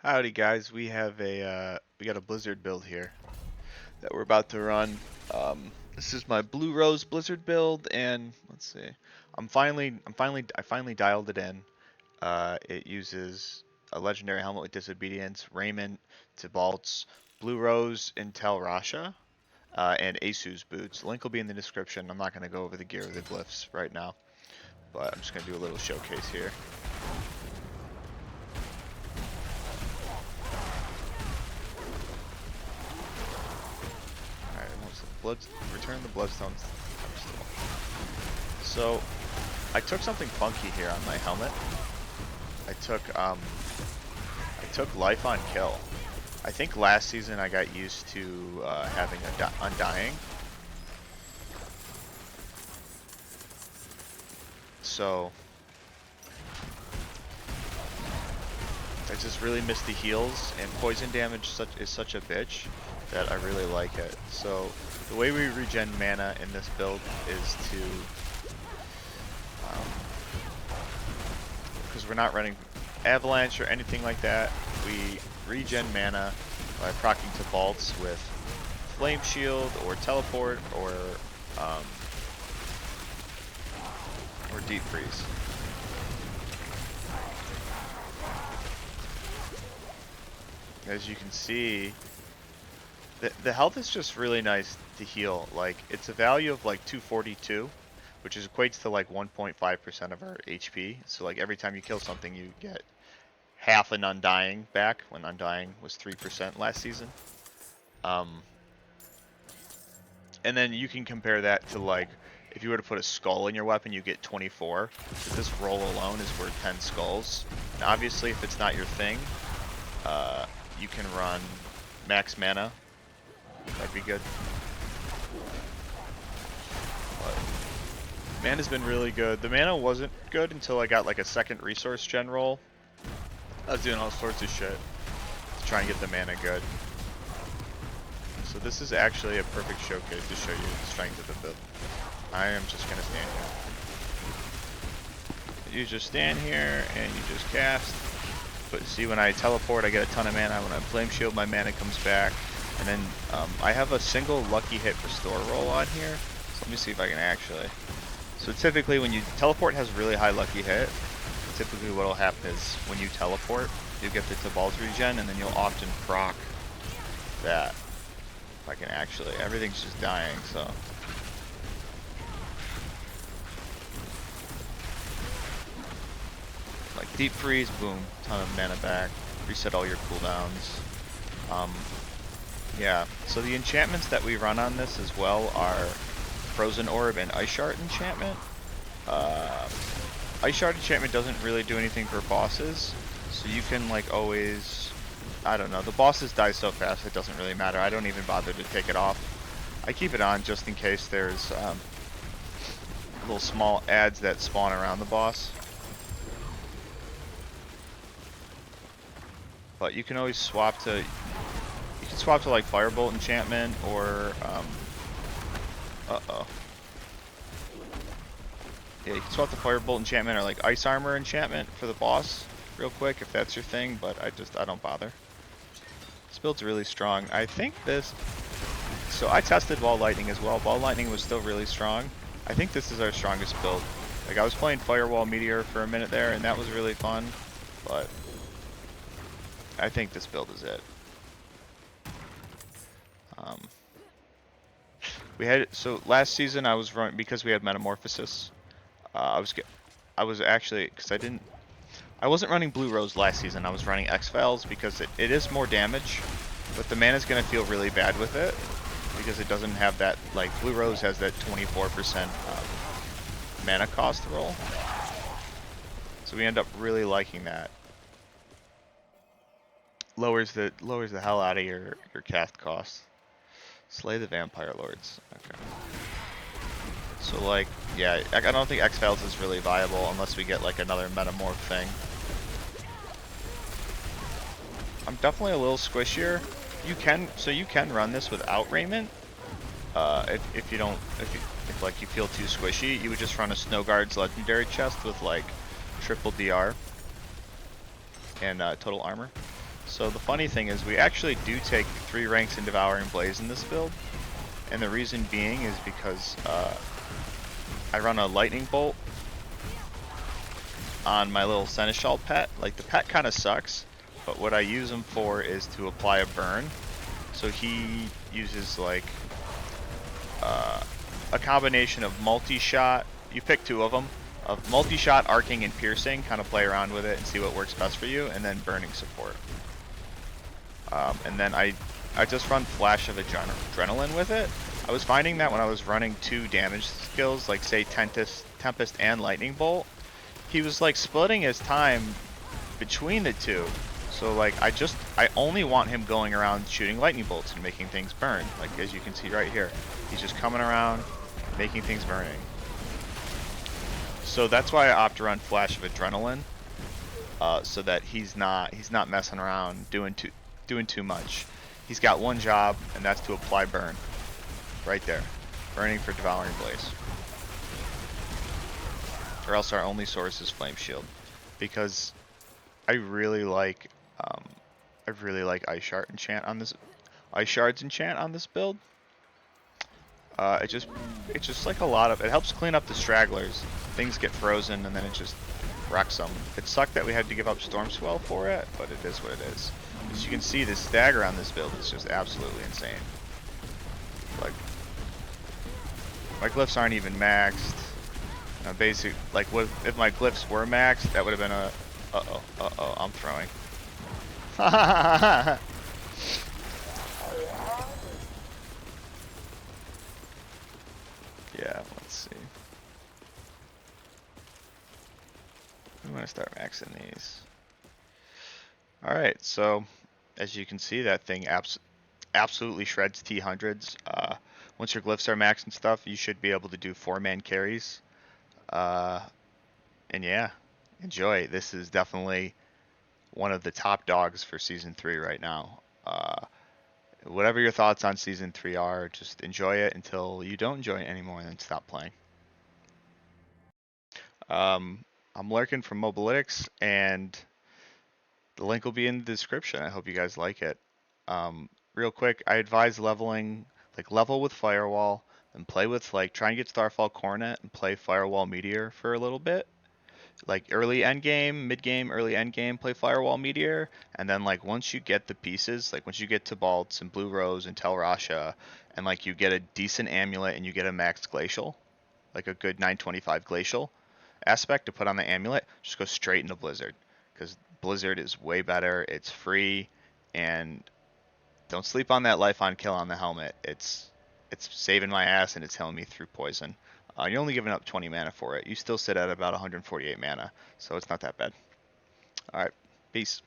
Howdy guys, we got a Blizzard build here that we're about to run. This is my Blue Rose Blizzard build, and let's see. I finally dialed it in. It uses a legendary helmet with disobedience, Raiment, Tibalt's, Blue Rose, Intel Rasha, and Asu's boots. Link will be in the description. I'm not gonna go over the gear or the glyphs right now, but I'm just gonna do a little showcase here. Return the Bloodstones. So, I took something funky here on my helmet. I took life on kill. I think last season I got used to having undying. So, I just really miss the heals, and poison damage is such a bitch that I really like it. So the way we regen mana in this build is to, because we're not running avalanche or anything like that, we regen mana by proccing to bolts with flame shield or teleport or deep freeze. As you can see, the health is just really nice to heal. Like, it's a value of like 242, which equates to like 1.5% of our HP. So like every time you kill something, you get half an undying back, when undying was 3% last season. And then you can compare that to, like, if you were to put a skull in your weapon, you get 24. So this roll alone is worth 10 skulls. And obviously, if it's not your thing, you can run max mana. That'd be good. But mana's been really good. The mana wasn't good until I got like a second resource gen roll. I was doing all sorts of shit to try and get the mana good. So this is actually a perfect showcase to show you the strength of the build. I am just gonna stand here. You just stand here and you just cast. But see, when I teleport, I get a ton of mana. When I flame shield, my mana comes back. And then I have a single lucky hit restore roll on here. So let me see if I can actually. So typically when you teleport, has really high lucky hit. Typically what will happen is when you teleport, you get the Tibalt's regen, and then you'll often proc that. If I can actually, everything's just dying, so. Like deep freeze, boom, ton of mana back, reset all your cooldowns. Yeah, so the enchantments that we run on this as well are Frozen Orb and Ice Shard enchantment. Ice Shard enchantment doesn't really do anything for bosses, so you can like always, I don't know, the bosses die so fast it doesn't really matter. I don't even bother to take it off. I keep it on just in case there's little small ads that spawn around the boss. But you can always swap to, like Firebolt enchantment or yeah, you can swap to Firebolt enchantment or like Ice Armor enchantment for the boss real quick if that's your thing, but I don't bother. This build's really strong. I think this, so I tested Ball Lightning as well. Ball Lightning was still really strong. I think this is our strongest build. Like, I was playing Firewall Meteor for a minute there and that was really fun, but I think this build is it. We had, so last season I was running, because we had Metamorphosis, I was actually, because I wasn't running Blue Rose last season, I was running X-Files because it is more damage, but the mana's going to feel really bad with it, because it doesn't have that, like, Blue Rose has that 24% mana cost roll, so we end up really liking that. Lowers the hell out of your cast costs. Slay the Vampire Lords. Okay. So like, yeah, I don't think X-Files is really viable unless we get like another Metamorph thing. I'm definitely a little squishier. You can run this without Raiment. If like you feel too squishy, you would just run a Snow Guard's Legendary chest with like triple DR and total armor. So the funny thing is we actually do take 3 ranks in Devouring Blaze in this build, and the reason being is because I run a Lightning Bolt on my little Seneschal pet. Like, the pet kind of sucks, but what I use him for is to apply a burn. So he uses like a combination of multi-shot, you pick 2 of them, of multi-shot, arcing, and piercing, kind of play around with it and see what works best for you, and then burning support. And then I just run Flash of Adrenaline with it. I was finding that when I was running 2 damage skills, like say Tempest and Lightning Bolt, he was like splitting his time between the 2. So like I only want him going around shooting lightning bolts and making things burn. Like, as you can see right here, he's just coming around making things burning. So that's why I opt to run Flash of Adrenaline, so that he's not messing around doing too much. He's got one job, and that's to apply burn. Right there, burning for Devouring Blaze. Or else our only source is Flame Shield, because I really like Ice Shard enchant on this. Ice Shards enchant on this build. It's just like a lot of, it helps clean up the stragglers. Things get frozen and then it just wrecks them. It sucked that we had to give up Storm Swell for it, but it is what it is. As you can see, this stagger on this build is just absolutely insane. Like, my glyphs aren't even maxed. Like, if my glyphs were maxed, that would have been a, uh-oh, I'm throwing. Yeah, let's see. I'm gonna start maxing these. Alright, so as you can see, that thing absolutely shreds T100s. Once your glyphs are maxed and stuff, you should be able to do 4-man carries. And yeah, enjoy. This is definitely one of the top dogs for Season 3 right now. Whatever your thoughts on Season 3 are, just enjoy it until you don't enjoy it anymore and then stop playing. I'm lurking from Mobalytics, and the link will be in the description. I hope you guys like it. Real quick, I advise leveling, like level with Firewall, and play with, like, try and get Starfall Coronet and play Firewall Meteor for a little bit. Like early endgame, mid game, early endgame, play Firewall Meteor, and then like once you get the pieces, like once you get to Baltz and Blue Rose and Tel Rasha, and like you get a decent amulet and you get a maxed Glacial, like a good 925 Glacial aspect to put on the amulet, just go straight into Blizzard, because Blizzard is way better. It's free, and don't sleep on that life on kill on the helmet. It's saving my ass and it's healing me through poison. You're only giving up 20 mana for it. You still sit at about 148 mana, so it's not that bad. Alright, peace.